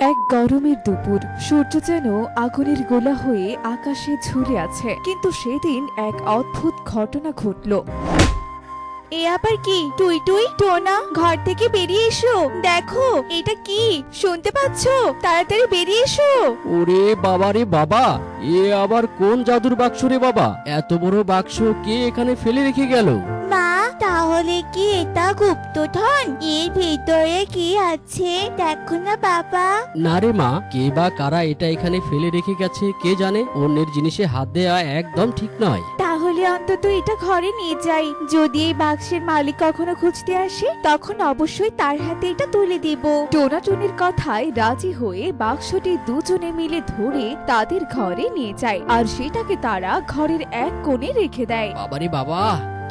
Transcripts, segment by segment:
এক গরমের দুপুর, সূর্য যেন আগুনের গোলা হয়ে আকাশে ঝুলে আছে। কিন্তু সেদিন এক অদ্ভুত ঘটনা ঘটল। এ আবার কি? টুই টুই, টোনা, ঘর থেকে বেরিয়ে এসো। দেখো এটা কি শুনতে পাচ্ছো? তাড়াতাড়ি বেরিয়ে এসো। ওরে বাবা রে বাবা, এ আবার কোন জাদুর বাক্স রে বাবা? এত বড় বাক্স কে এখানে ফেলে রেখে গেল? মা, তাহলে কি এটা গুপ্তধন? এর ভিতরে কি আছে দেখো না বাবা। না রে মা, কে বা কারা এটা এখানে ফেলে রেখে গেছে কে জানে। অন্যের জিনিসে হাত দেওয়া একদম ঠিক নয়। তাহলে অন্তত এটা ঘরে নিয়ে যাই। যদি এই বাক্সের মালিক কখনো খুঁজতে আসে তখন অবশ্যই তার হাতে এটা তুলে দেব। টোনা টুনির কথায় রাজি হয়ে বাক্সটি দুজনে মিলে ধরে তাদের ঘরে নিয়ে যায়, আর সেটাকে তারা ঘরের এক কোণে রেখে দেয়। বাবা রে বাবা,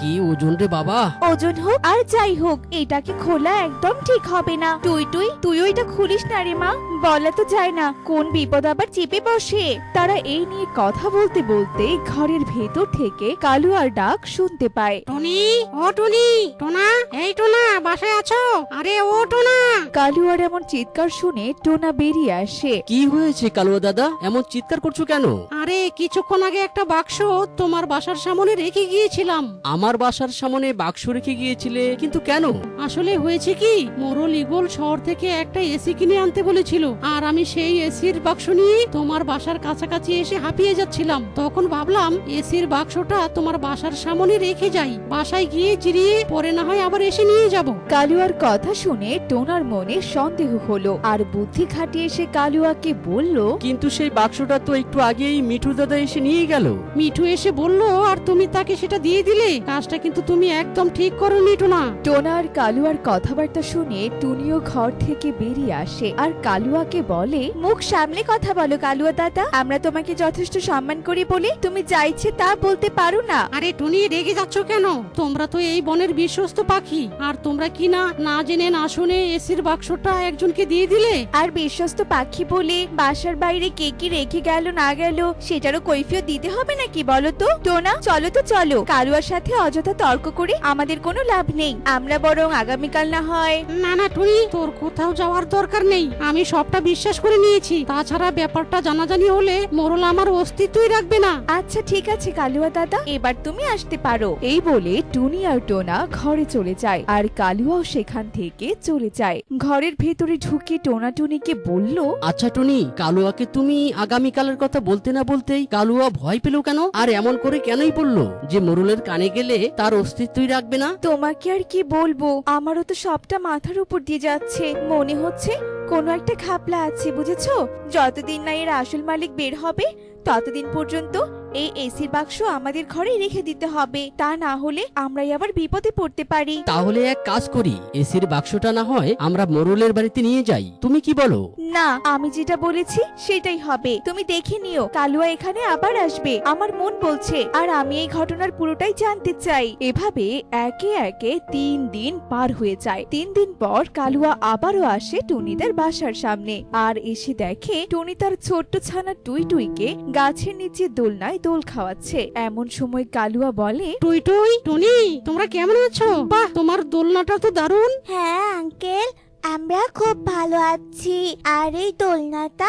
কি ওজন রে বাবা! ওজন হোক আর যাই হোক, এটাকে খোলা একদম ঠিক হবে না। তুই তুই তুইও এটা খুলিস না রে মা, বলা তো যায় না কোন বিপদ আবার চেপে বসে। তারা এই নিয়ে কথা বলতে বলতে ঘরের ভেতর থেকে কালুয়ার ডাক শুনতে পায়। টনি, ও টনি, টোনা, এই টোনা, বাসায় আছো? আরে ও টোনা! কালুয়ার এমন চিৎকার শুনে টোনা বেরিয়ে আসে। কি হয়েছে কালুয়া দাদা, এমন চিৎকার করছো কেন? আরে কিছুক্ষণ আগে একটা বাক্স তোমার বাসার সামনে রেখে গিয়েছিলাম। আমার বাসার সামনে বাক্স রেখে গিয়েছিলে, কিন্তু কেন? আসলে হয়েছে কি, মোরল ইগল শহর থেকে একটা এসি কিনে আনতে বলেছিল, আর আমি সেই এসির বাক্স নিয়ে তোমার বাসার কাছাকাছি এসে হাঁপিয়ে যাচ্ছিলাম। তখন ভাবলাম এসির বাক্সটা তোমার বাসার সামনে রেখে যাই, বাসায় গিয়ে চিরিয়ে পরে না হয় আবার এসে নিয়ে যাব। কালুয়ার কথা শুনে টোনার মনে সন্দেহ হলো, আর বুদ্ধি খাটিয়ে সে কালুয়াকে বলল, কিন্তু সেই বাক্সটা তো একটু আগেই মিঠু দাদা এসে নিয়ে গেল। মিঠু এসে বললো আর তুমি তাকে সেটা দিয়ে দিলে। কাজটা কিন্তু তুমি একদম ঠিক করো মিঠু না। টোনা আর কালুয়ার কথাবার্তা শুনে টুনিও ঘর থেকে বেরিয়ে আসে আর কালুয়াকে বলে, মুখ সামলে কথা বলো কালুয়া দাদা। আমরা তোমাকে যথেষ্ট সম্মান করি বলে তুমি যা ইচ্ছে তা বলতে পারো না। আরে টুনি, রেগে যাচ্ছ কেন? তোমরা তো এই বনের বিশ্বস্ত পাখি, আর তোমরা কি না জেনে না শুনে এসির বাক্সটা একজনকে দিয়ে দিলে। আর বিশ্বস্ত পাখি বলে বাসার বাইরে কে কি রেখে গেল না গেল সেটারও কৈফিয়ত দিতে হবে নাকি বলো তো? টোনা, চলো তো চলো। কালুয়ার সাথে অযথা তর্ক করে আমাদের কোনো লাভ নেই। আমরা বরং আগামীকাল না হয়। না না টুনি, তোর কোথাও যাওয়ার দরকার নেই। আমি সবটা বিশ্বাস করে নিয়েছি। তাছাড়া ব্যাপারটা জানাজানি হলে মোরল আমার অস্তিত্বই রাখবে না। আচ্ছা ঠিক আছে কালুয়া দাদা, এবার তুমি আসতে পারো। এই বলে টুনি আর টোনা ঘরে চলে যায়, আর কালুয়াও সেখান থেকে চলে যায়। ঘরের ভেতরে ঢুকে টোনা টুনিকে বলল, আচ্ছা টনি, কালুয়াকে তুমি আগামীকালের কথা বলতে না বলতেই কালুয়া ভয় পেল কেন? আর এমন করে কেনই বললো যে মোরলের কানে গেলে তার অস্তিত্বই রাখবে না? তোমাকে আর কি বলবো, আমারও তো সবটা মাথার উপর দিয়ে যাচ্ছে। মনে হচ্ছে কোনো একটা ঘাপলা আছে, বুঝেছো? যতদিন না এর আসল মালিক বের হবে ততদিন পর্যন্ত এই এসির বাক্স আমাদের ঘরে রেখে দিতে হবে। তা না হলে আমরাই আবার বিপদে পড়তে পারি। তাহলে এক কাজ করি, এসির বাক্সটা না হয় আমরা মোরলের বাড়িতে নিয়ে যাই, তুমি কি বলো? না, আমি যেটা বলেছি সেটাই হবে। তুমি দেখে নিও, কালুয়া এখানে আবার আসবে আমার মন বলছে, আর আমি এই ঘটনার পুরোটাই জানতে চাই। এভাবে একে একে 3 দিন পার হয়ে যায়। 3 দিন পর কালুয়া আবারও আসে টুনিদের বাসার সামনে, আর এসে দেখে টুনি তার ছোট্ট ছানা টুই টুইকে গাছের নিচে দোলনায় দোল খাওয়াচ্ছে। এমন সময় কালুয়া বলে, টুই টুই, টুনি, তোমরা কেমন আছো? বাহ, তোমার দোলনাটা তো দারুণ। হ্যাঁ আঙ্কেল, আমরা খুব ভালো আছি। আর এই দোলনাটা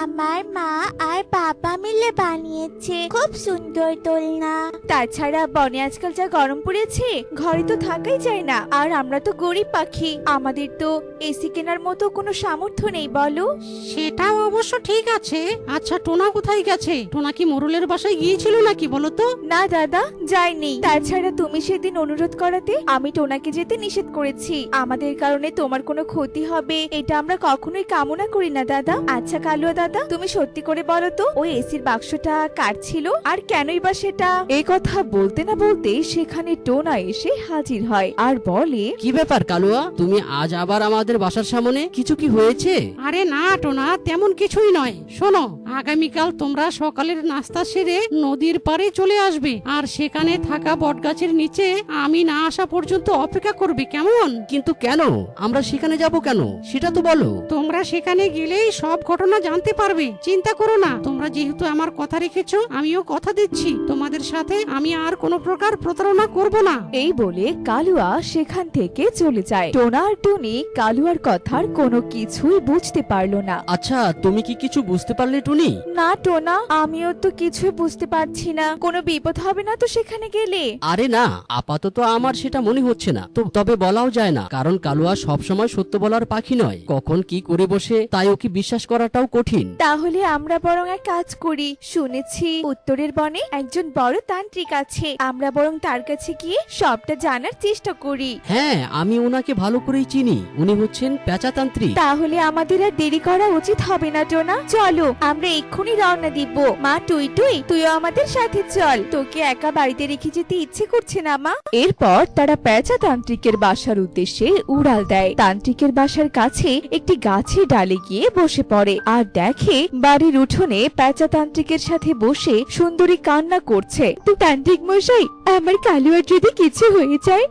আমার মা আর বাবা মিলে বানিয়েছে। খুব সুন্দর দোলনা। তাছাড়া বনে আজকাল যা গরম পড়েছে, ঘরে তো থাকাই যায় না। আর আমরা তো গরিব পাখি, আমাদের তো এসি কেনার মতো কোনো সামর্থ্য নেই বলো। সেটাও অবশ্য ঠিক আছে। আচ্ছা টোনা কোথায় গেছে? টোনা কি মোরলের বাসায় গিয়েছিল নাকি বলো তো? না দাদা, যাইনি। তাছাড়া তুমি সেদিন অনুরোধ করাতে আমি টোনাকে যেতে নিষেধ করেছি। আমাদের কারণে তোমার কোনো ক্ষতি হবে এটা আমরা কখনোই কামনা করি না দাদা। আচ্ছা কালুয়া দাদা, তুমি সত্যি করে বলো তো ওই এসির বাক্সটা কার ছিল, আর কেনই বা সেটা? এই কথা বলতে না বলতে সেখানে টোনা এসে হাজির হয় আর বলে, কি ব্যাপার কালুয়া, তুমি আজ আবার আমাদের বাসার সামনে? কিছু কি হয়েছে? আরে না টোনা, তেমন কিছুই নয়। শোনো, আগামীকাল তোমরা সকালের নাস্তা সেরে নদীর পাড়ে চলে আসবে, আর সেখানে থাকা বটগাছের নিচে আমি না আসা পর্যন্ত অপেক্ষা করবে, কেমন? কিন্তু কেন? আমরা সেখানে যাব কেন সেটা তো বলো। তোমরা সেখানে গেলেই সব ঘটনা জানতে যেতে পারবে, চিন্তা করো না। তোমরা যেহেতু আমার কথা রেখেছো, আমিও কথা দিচ্ছি তোমাদের সাথে আমি আর কোনো প্রকার প্রতারণা করব না। এই বলে কালুয়া সেখান থেকে চলে যায়। টোনা আর টুনি কালুয়ার কথার কোনো কিছুই বুঝতে পারলো না। আচ্ছা, তুমি কি কিছু বুঝতে পারলে টুনি? না টোনা, আমিও তো কিছুই বুঝতে পারছি না। কোনো বিপদ হবে না তো সেখানে গেলে? আরে না, আপাতত আমার সেটা মনে হচ্ছে না। তবে বলাও যায় না, কারণ কালুয়া সবসময় সত্য বলার পাখি নয়। কখন কি করে বসে তাই ওকে বিশ্বাস করাটাও কঠিন। তাহলে আমরা বরং এক কাজ করি। শুনেছি উত্তরের বনে একজন বড় তান্ত্রিক আছে, আমরা বরং তার কাছে গিয়ে সবটা জানার চেষ্টা করি। হ্যাঁ, আমি ওনাকে ভালো করেই চিনি। উনি হচ্ছেন পেঁচাতান্ত্রিক। তাহলে আমাদের আর দেরি করা উচিত হবে না টোনা, চলো আমরা এক্ষুনি রওনা দিব। মা টুই টুই, তুইও আমাদের সাথে চল, তোকে একা বাড়িতে রেখে যেতে ইচ্ছে করছে না মা। এরপর তারা পেঁচা তান্ত্রিকের বাসার উদ্দেশ্যে উড়াল দেয়। তান্ত্রিকের বাসার কাছে একটি গাছের ডালে গিয়ে বসে পড়ে আর দেখে বাড়ির উঠোনে পেঁচা তান্ত্রিকের সাথে বসে সুন্দরী কান্না করছে। তো তান্ত্রিক মশাই, আমার কালুয়ার যদি কিছু হয়ে যায়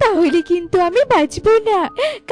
তাহলে কিন্তু আমি বাঁচবো না।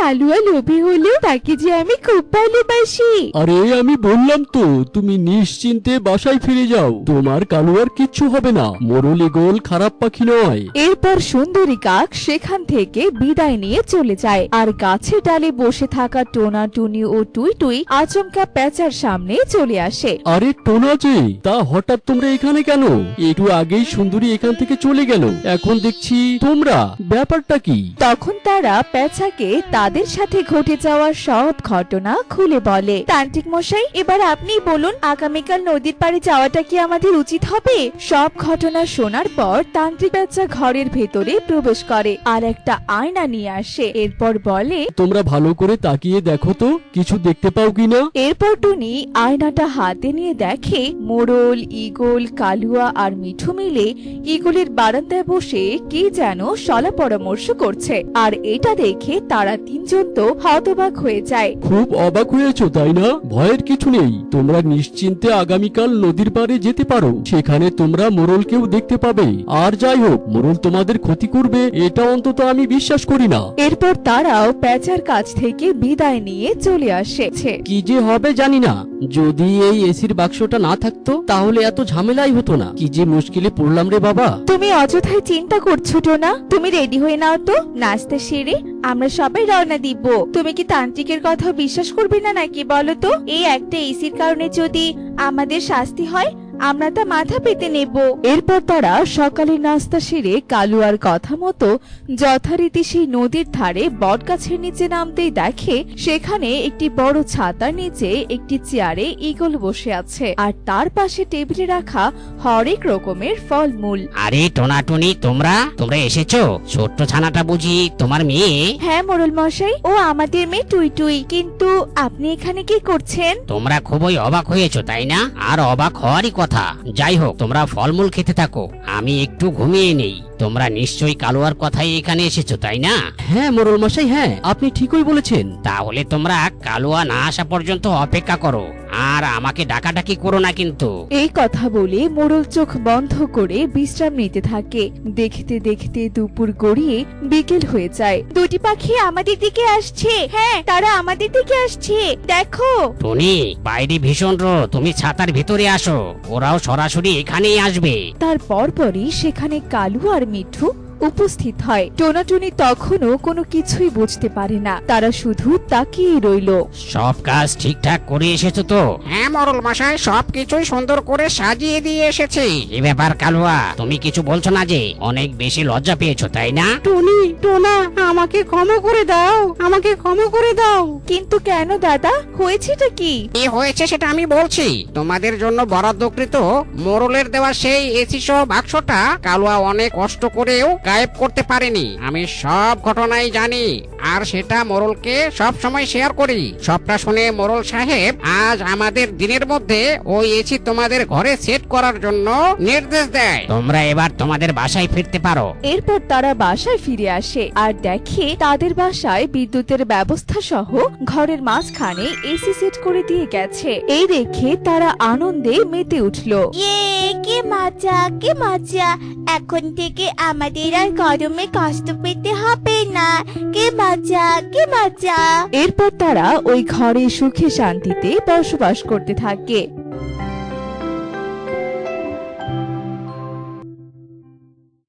কালুয়া লোভী হলেও তাকে যে আমি খুব ভালোবাসি। আরে আমি বললাম তো, তুমি নিশ্চিন্তে বাসায় ফিরে যাও। তোমার কালুয়ার কিচ্ছু হবে না। মোরল ঈগল খারাপ পাখি নয়। এরপর সুন্দরী কাক সেখান থেকে বিদায় নিয়ে চলে যায় আর গাছের ডালে বসে থাকা টোনা টুনি ও টুই টুই আচমকা পেঁচার সামনে চলে আসে। আরে টোনা যে, তা হঠাৎ তোমরা এখানে কেন? একটু আগেই সুন্দরী এখান থেকে চলে গেল, এখন দেখছি তোমরা, ব্যাপারটা কি? তখন তারা পেঁচাকে তাদের সাথে ঘটে যাওয়া সব ঘটনা খুলে বলে। তান্ত্রিক মশাই, এবার আপনি বলুন, আগামীকাল নদীর পাড়ে যাওয়াটা কি আমাদের উচিত হবে? সব ঘটনা শোনার পর তান্ত্রিক পেঁচা ঘরের ভেতরে প্রবেশ করে আর একটা আয়না নিয়ে আসে। এরপর বলে, তোমরা ভালো করে তাকিয়ে দেখো তো, কিছু দেখতে পাও কিনা। এরপর টুনি আয়নাটা হাতে নিয়ে দেখে মোড়ল, ঈগল, কালুয়া আর মিঠু মিলে ঈগলের বারান্দায় বসে কি যেন সলা পরামর্শ করছে। আর এটা দেখে তারা তিনজন তো হতবাক হয়ে যায়। খুব অবাক হয়েছো তাই না? ভয়ের কিছু নেই, তোমরা নিশ্চিন্তে আগামীকাল নদীর পাড়ে যেতে পারো। সেখানে তোমরা মোরলকেও দেখতে পাবে। আর যাই হোক, মোরল তোমাদের ক্ষতি করবে এটা অন্তত আমি বিশ্বাস করি না। এরপর তারাও পেঁচার কাছ থেকে বিদায় নিয়ে চলে আসে। কি যে হবে জানি না। যদি এই এসির বাক্সটা না থাকতো তাহলে এত ঝামেলাই হতো না। কি যে মুশকিলে পড়লাম রে বাবা। তুমি অযথাই চিন্তা করছো টোনা, তুমি রেডি হয়ে নাও তো, নাস্তা সেরে আমরা সবাই রওনা দিব। তুমি কি তান্ত্রিকের কথা বিশ্বাস করবে না নাকি বলো তো? এই একটা এসির কারণে যদি আমাদের শাস্তি হয়, আমরা তা মাথা পেতে নেব। এরপর তারা সকালে নাস্তা সেরে কালুয়ার কথা মতো যথারীতি সেই নদীর ধারে বটগাছের নিচে নামতেই দেখে সেখানে একটি বড় ছাতার নিচে একটি চেয়ারে ঈগল বসে আছে আর তার পাশে টেবিলে রাখা হরেক রকমের ফলমূল। আরে টোনাটুনি, তোমরা এসেছো? ছোট্ট ছানাটা বুঝি তোমার মেয়ে? হ্যাঁ মোড়ল মশাই, ও আমাদের মেয়ে টুই টুই। কিন্তু আপনি এখানে কি করছেন? তোমরা খুবই অবাক হয়েছো তাই না? আর অবাক হওয়ারই কথা। যাই হোক, তোমরা ফলমূল খেতে থাকো, আমি একটু ঘুমিয়ে নেই। তোমরা নিশ্চয়ই কালুয়ার কথাই এখানে এসেছো তাই না? হ্যাঁ মোরল মশাই, হ্যাঁ আপনি ঠিকই বলেছেন। তাহলে তোমরা কালুয়া না আসা পর্যন্ত অপেক্ষা করো আর আমাকে ডাকাডাকি করো না কিন্তু। এই কথা বলে মোড়ল চোখ বন্ধ করে বিশ্রাম নিতে থাকে। দেখতে দেখতে দুপুর গড়িয়ে বিকেল হয়ে যায়। দুটি পাখি আমাদের দিকে আসছে। হ্যাঁ, তারা আমাদের দিকে আসছে, দেখো। টুনি, বাইরে ভীষণ রোদ, তুমি ছাতার ভিতরে আসো, ওরাও সরাসরি এখানেই আসবে। তার পরপরই সেখানে কালু আর মিঠু উপস্থিত হয়। টোনাটুনি তখনও কোনো কিছুই বুঝতে পারে না, তারা শুধু তাকিয়ে রইল। সব কাজ ঠিকঠাক করে এসেছো তো? হ্যাঁ মরল মশাই, সবকিছুই সুন্দর করে সাজিয়ে দিয়ে এসেছি। এই ব্যাপার কালুয়া, তুমি কিছু বলছো না যে? অনেক বেশি লজ্জা পেয়েছো তাই না? টনি, টোনা, আমাকে ক্ষমা করে দাও, আমাকে ক্ষমা করে দাও। কিন্তু কেন দাদা, হয়েছেটা কি? কি হয়েছে সেটা আমি বলছি। তোমাদের জন্য বরাদ্দকৃত মোরলের দেওয়া সেই এসি সহ বাক্সটা কালুয়া অনেক কষ্ট করেও গায়েব করতে পারেনি। আমি সব ঘটনাই জানি আর সেটা মোরলকে সব সময় শেয়ার করি। সবটা শুনে মোরল সাহেব আজ আমাদের দিনের মধ্যে ওই এসি তোমাদের ঘরে সেট করার জন্য নির্দেশ দেয়। তোমরা এবার তোমাদের বাসায় ফিরতে পারো। এরপর তারা বাসায় ফিরে আসে আর দেখে তাদের বাসায় বিদ্যুতের ব্যবস্থা সহ ঘরের মাঝখানে এসি সেট করে দিয়ে গেছে। এই দেখে তারা আনন্দে মেতে উঠল। ইয়ে, কি মজা, কি মজা! এখন থেকে আমাদের আর গরমে কষ্ট পেতে হবে না। কে বাঁচা, কে বাঁচা। এরপর তারা ওই ঘরে সুখে শান্তিতে বসবাস করতে থাকে।